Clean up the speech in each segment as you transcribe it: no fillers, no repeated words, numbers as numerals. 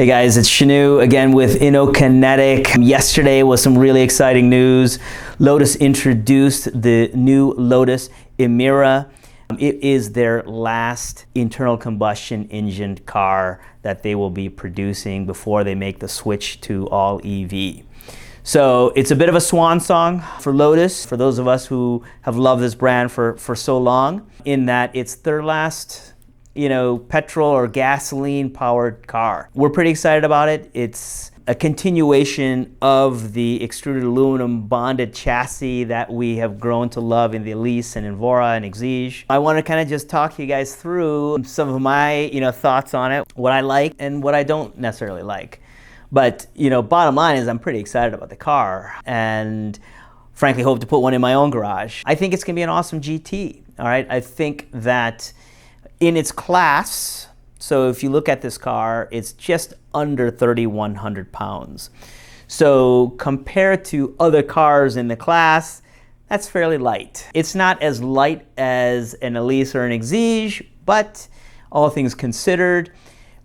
Hey guys, it's Shinoo again with InnoKinetic. Yesterday was some really exciting news. Lotus introduced the new Lotus Emira. It is their last internal combustion engine car that they will be producing before they make the switch to all EV. So it's a bit of a swan song for Lotus, for those of us who have loved this brand for so long, in that it's their last petrol or gasoline powered car. We're pretty excited about it. It's a continuation of the extruded aluminum bonded chassis that we have grown to love in the Elise and Evora and Exige. I want to kind of just talk to you guys through some of my thoughts on it, what I like and what I don't necessarily like. But bottom line is I'm pretty excited about the car and frankly hope to put one in my own garage. I think it's going to be an awesome GT. All right, I think that in its class, so if you look at this car, it's just under 3,100 pounds. So compared to other cars in the class, that's fairly light. It's not as light as an Elise or an Exige, but all things considered,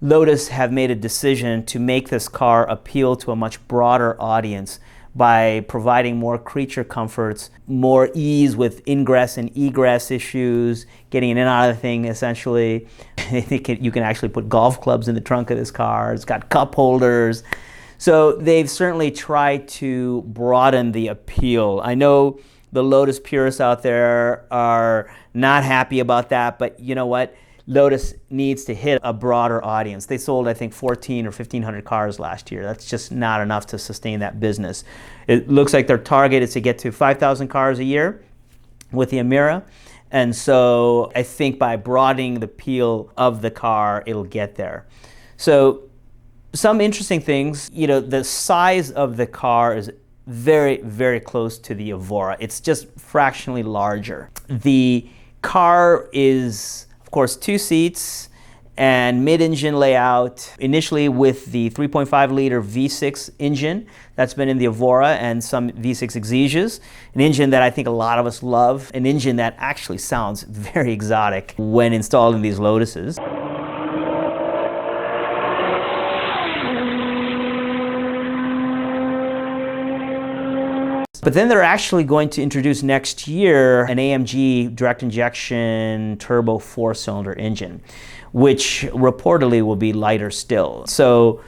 Lotus have made a decision to make this car appeal to a much broader audience by providing more creature comforts, more ease with ingress and egress issues, getting in and out of the thing essentially. I think you can actually put golf clubs in the trunk of this car. It's got cup holders. So they've certainly tried to broaden the appeal. I know the Lotus purists out there are not happy about that, but you know what? Lotus needs to hit a broader audience. They sold, I think, 1,400 or 1,500 cars last year. That's just not enough to sustain that business. It looks like their target is to get to 5,000 cars a year with the Emira. And so I think by broadening the appeal of the car, it'll get there. So some interesting things, the size of the car is very, very close to the Evora. It's just fractionally larger. The car is, of course, 2 seats and mid-engine layout, initially with the 3.5 liter V6 engine that's been in the Evora and some V6 Exiges, an engine that I think a lot of us love, an engine that actually sounds very exotic when installed in these Lotuses. But then they're actually going to introduce next year an AMG direct injection turbo 4-cylinder engine, which reportedly will be lighter still. So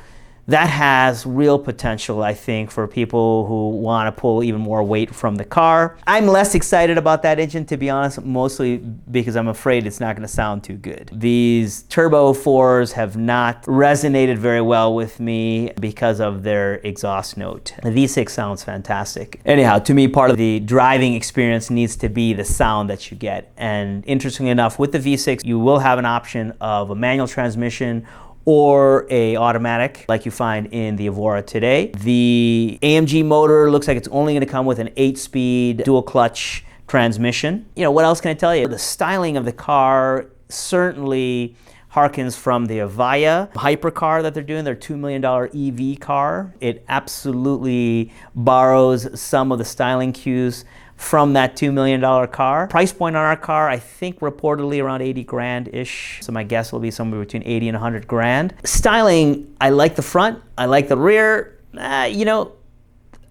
that has real potential, I think, for people who want to pull even more weight from the car. I'm less excited about that engine, to be honest, mostly because I'm afraid it's not going to sound too good. These turbo 4s have not resonated very well with me because of their exhaust note. The V6 sounds fantastic. Anyhow, to me, part of the driving experience needs to be the sound that you get. And interestingly enough, with the V6, you will have an option of a manual transmission or a automatic like you find in the Evora today. The AMG motor looks like it's only going to come with an 8-speed dual clutch transmission. What else can I tell you? The styling of the car certainly harkens from the Avaya hypercar that they're doing, their $2 million EV car. It absolutely borrows some of the styling cues from that $2 million car. Price point on our car, I think reportedly around 80 grand-ish. So my guess will be somewhere between 80 and 100 grand. Styling, I like the front, I like the rear.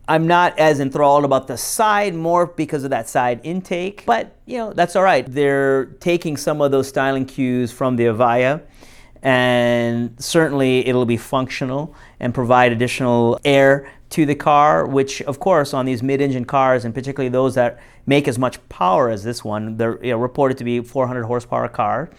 I'm not as enthralled about the side, more because of that side intake, but that's all right. They're taking some of those styling cues from the Avaya, and certainly it'll be functional and provide additional air to the car, which of course on these mid-engine cars, and particularly those that make as much power as this one, they're reported to be 400 horsepower car,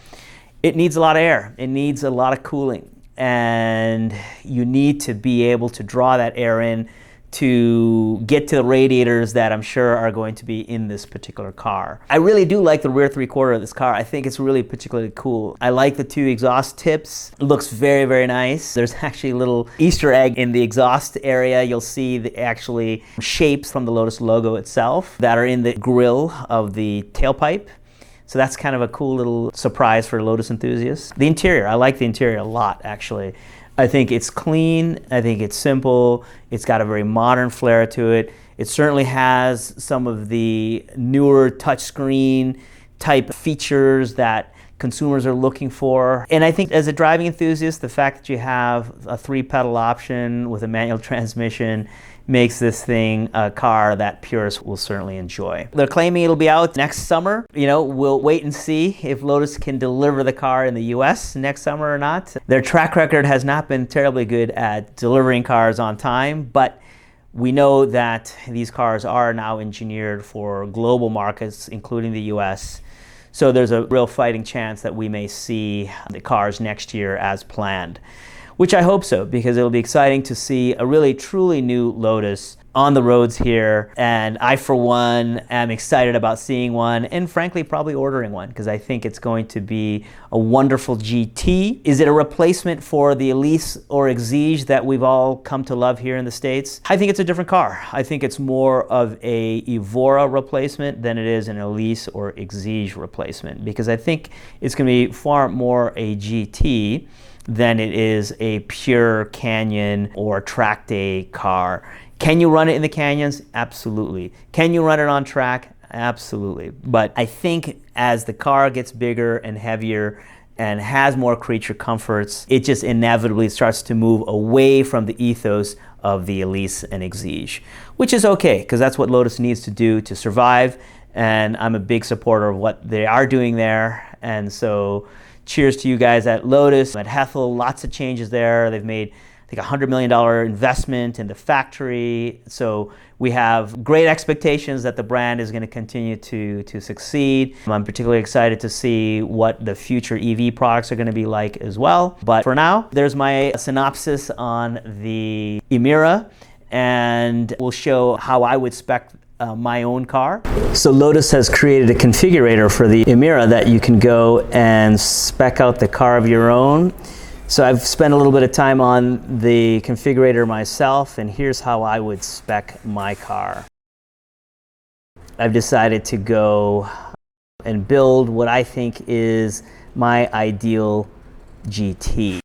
it needs a lot of air, it needs a lot of cooling, and you need to be able to draw that air in to get to the radiators that I'm sure are going to be in this particular car. I really do like the rear 3/4 of this car. I think it's really particularly cool. I like the 2 exhaust tips. It looks very, very nice. There's actually a little Easter egg in the exhaust area. You'll see the actually shapes from the Lotus logo itself that are in the grille of the tailpipe. So that's kind of a cool little surprise for Lotus enthusiasts. The interior, I like the interior a lot, actually. I think it's clean, I think it's simple, it's got a very modern flair to it. It certainly has some of the newer touchscreen type features that consumers are looking for. And I think as a driving enthusiast, the fact that you have a 3-pedal option with a manual transmission makes this thing a car that purists will certainly enjoy. They're claiming it'll be out next summer. You know, we'll wait and see if Lotus can deliver the car in the US next summer or not. Their track record has not been terribly good at delivering cars on time, but we know that these cars are now engineered for global markets, including the US. So there's a real fighting chance that we may see the cars next year as planned, which I hope so, because it'll be exciting to see a really truly new Lotus on the roads here. And I, for one, am excited about seeing one and frankly probably ordering one, because I think it's going to be a wonderful GT. Is it a replacement for the Elise or Exige that we've all come to love here in the States? I think it's a different car. I think it's more of a Evora replacement than it is an Elise or Exige replacement, because I think it's going to be far more a GT than it is a pure canyon or track day car. Can you run it in the canyons? Absolutely. Can you run it on track? Absolutely. But I think as the car gets bigger and heavier and has more creature comforts, it just inevitably starts to move away from the ethos of the Elise and Exige, which is okay, because that's what Lotus needs to do to survive. And I'm a big supporter of what they are doing there. And so cheers to you guys at Lotus. At Hethel, lots of changes there. They've made, I think, $100 million investment in the factory. So we have great expectations that the brand is going to continue to succeed. I'm particularly excited to see what the future EV products are going to be like as well. But for now, there's my synopsis on the Emira, and we'll show how I would spec my own car. So Lotus has created a configurator for the Emira that you can go and spec out the car of your own. So I've spent a little bit of time on the configurator myself, and here's how I would spec my car. I've decided to go and build what I think is my ideal GT.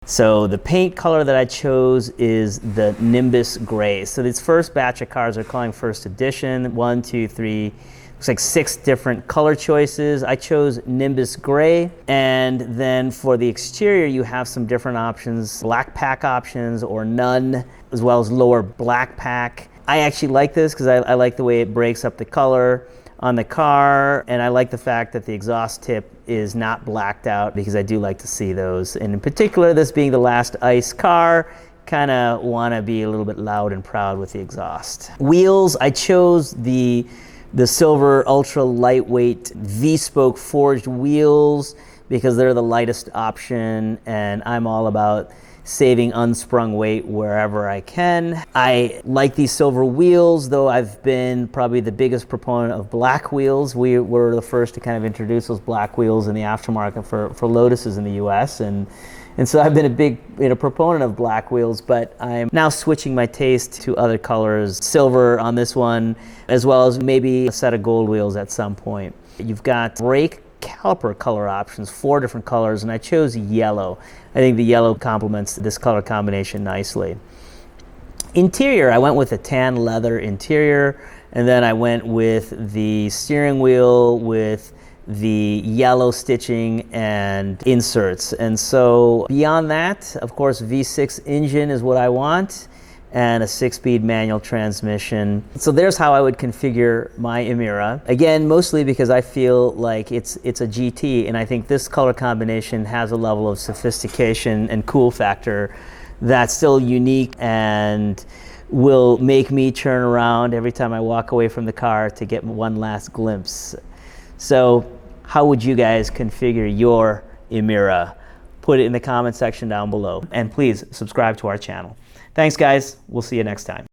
So the paint color that I chose is the Nimbus Gray. So this first batch of cars are calling first edition. 1, 2, 3, looks like 6 different color choices. I chose Nimbus Gray. And then for the exterior, you have some different options, black pack options or none, as well as lower black pack. I actually like this because I like the way it breaks up the color on the car, and I like the fact that the exhaust tip is not blacked out, because I do like to see those. And in particular, this being the last ICE car, kind of want to be a little bit loud and proud with the exhaust. Wheels, I chose the silver ultra lightweight V-spoke forged wheels because they're the lightest option, and I'm all about saving unsprung weight wherever I can. I like these silver wheels, though I've been probably the biggest proponent of black wheels. We were the first to kind of introduce those black wheels in the aftermarket for Lotuses in the US, and so I've been a big proponent of black wheels, but I'm now switching my taste to other colors, silver on this one, as well as maybe a set of gold wheels at some point. You've got brake caliper color options, 4 different colors, and I chose yellow. I think the yellow complements this color combination nicely. Interior, I went with a tan leather interior, and then I went with the steering wheel with the yellow stitching and inserts. And so beyond that, of course, V6 engine is what I want, and a 6-speed manual transmission. So there's how I would configure my Emira. Again, mostly because I feel like it's a GT, and I think this color combination has a level of sophistication and cool factor that's still unique and will make me turn around every time I walk away from the car to get one last glimpse. So how would you guys configure your Emira? Put it in the comment section down below, and please subscribe to our channel. Thanks, guys. We'll see you next time.